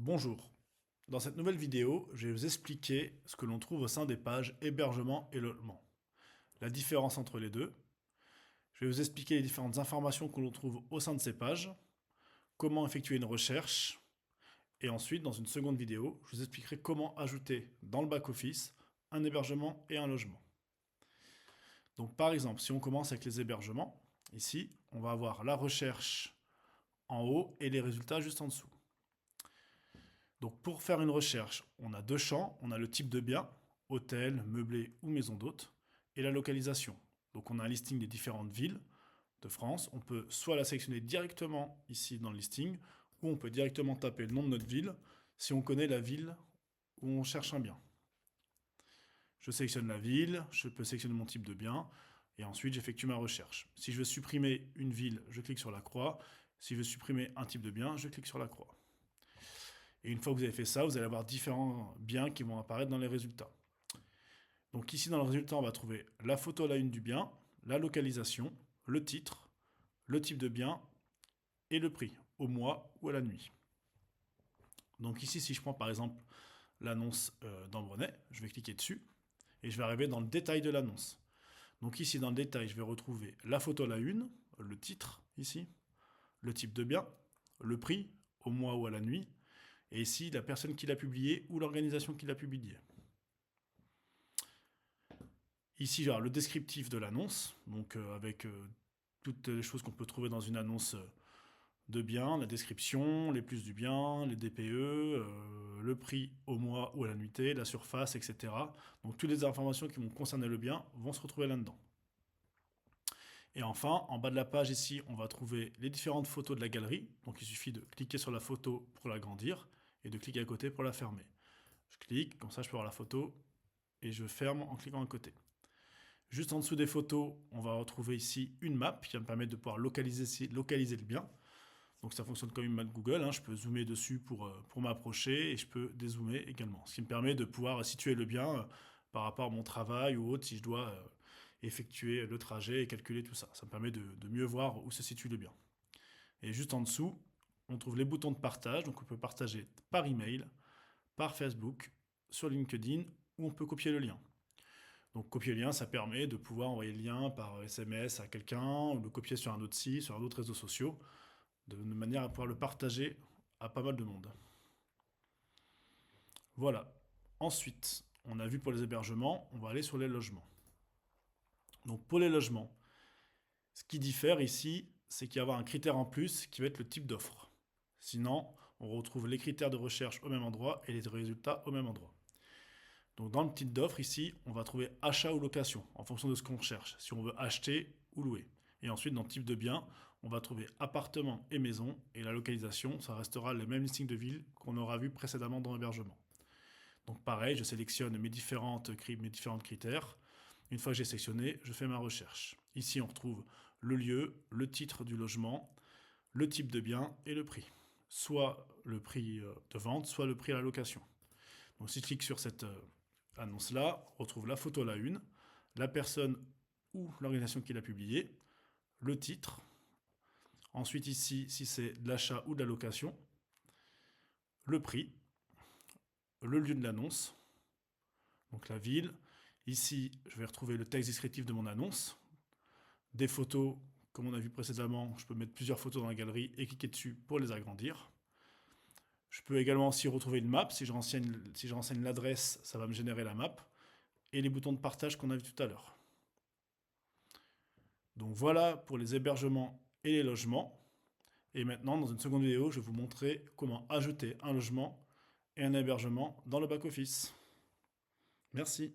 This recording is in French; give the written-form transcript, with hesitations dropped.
Bonjour. Dans cette nouvelle vidéo, je vais vous expliquer ce que l'on trouve au sein des pages hébergement et logement. La différence entre les deux. Je vais vous expliquer les différentes informations que l'on trouve au sein de ces pages, comment effectuer une recherche, et ensuite, dans une seconde vidéo, je vous expliquerai comment ajouter dans le back-office un hébergement et un logement. Donc par exemple, si on commence avec les hébergements, ici, on va avoir la recherche en haut et les résultats juste en dessous. Donc pour faire une recherche, on a deux champs. On a le type de bien, hôtel, meublé ou maison d'hôte, et la localisation. Donc on a un listing des différentes villes de France. On peut soit la sélectionner directement ici dans le listing, ou on peut directement taper le nom de notre ville si on connaît la ville où on cherche un bien. Je sélectionne la ville, je peux sélectionner mon type de bien, et ensuite j'effectue ma recherche. Si je veux supprimer une ville, je clique sur la croix. Si je veux supprimer un type de bien, je clique sur la croix. Et une fois que vous avez fait ça, vous allez avoir différents biens qui vont apparaître dans les résultats. Donc ici dans le résultat, on va trouver la photo à la une du bien, la localisation, le titre, le type de bien et le prix, au mois ou à la nuit. Donc ici, si je prends par exemple l'annonce d'Ambronay, je vais cliquer dessus et je vais arriver dans le détail de l'annonce. Donc ici dans le détail, je vais retrouver la photo à la une, le titre ici, le type de bien, le prix, au mois ou à la nuit, et ici la personne qui l'a publié ou l'organisation qui l'a publié. Ici, le descriptif de l'annonce, donc avec toutes les choses qu'on peut trouver dans une annonce de bien, la description, les plus du bien, les DPE, le prix au mois ou à la nuitée, la surface, etc. Donc toutes les informations qui vont concerner le bien vont se retrouver là-dedans. Et enfin, en bas de la page ici, on va trouver les différentes photos de la galerie. Donc il suffit de cliquer sur la photo pour l'agrandir et de cliquer à côté pour la fermer. Je clique, comme ça je peux voir la photo et je ferme en cliquant à côté. Juste en dessous des photos, on va retrouver ici une map qui va me permettre de pouvoir localiser le bien. Donc ça fonctionne comme une map Google, hein. Je peux zoomer dessus pour m'approcher et je peux dézoomer également. Ce qui me permet de pouvoir situer le bien par rapport à mon travail ou autre si je dois effectuer le trajet et calculer tout ça. Ça me permet de mieux voir où se situe le bien. Et juste en dessous, on trouve les boutons de partage. Donc on peut partager par email, par Facebook, sur LinkedIn ou on peut copier le lien. Donc copier le lien, ça permet de pouvoir envoyer le lien par SMS à quelqu'un ou le copier sur un autre site, sur un autre réseau social, de manière à pouvoir le partager à pas mal de monde. Voilà. Ensuite, on a vu pour les hébergements, on va aller sur les logements. Donc pour les logements, ce qui diffère ici, c'est qu'il va y avoir un critère en plus qui va être le type d'offre. Sinon, on retrouve les critères de recherche au même endroit et les résultats au même endroit. Donc dans le type d'offre ici, on va trouver achat ou location en fonction de ce qu'on cherche, si on veut acheter ou louer. Et ensuite dans le type de bien, on va trouver appartement et maison et la localisation, ça restera les mêmes listings de villes qu'on aura vu précédemment dans l'hébergement. Donc pareil, je sélectionne mes différents critères. Une fois que j'ai sélectionné, je fais ma recherche. Ici on retrouve le lieu, le titre du logement, le type de bien et le prix. Soit le prix de vente, soit le prix à la location. Donc si je clique sur cette annonce-là, on retrouve la photo à la une, la personne ou l'organisation qui l'a publiée, le titre. Ensuite ici, si c'est de l'achat ou de la location, le prix, le lieu de l'annonce, donc la ville. Ici, je vais retrouver le texte descriptif de mon annonce, des photos, comme on a vu précédemment, je peux mettre plusieurs photos dans la galerie et cliquer dessus pour les agrandir. Je peux également aussi retrouver une map. Si je renseigne l'adresse, ça va me générer la map. Et les boutons de partage qu'on a vu tout à l'heure. Donc voilà pour les hébergements et les logements. Et maintenant, dans une seconde vidéo, je vais vous montrer comment ajouter un logement et un hébergement dans le back-office. Merci.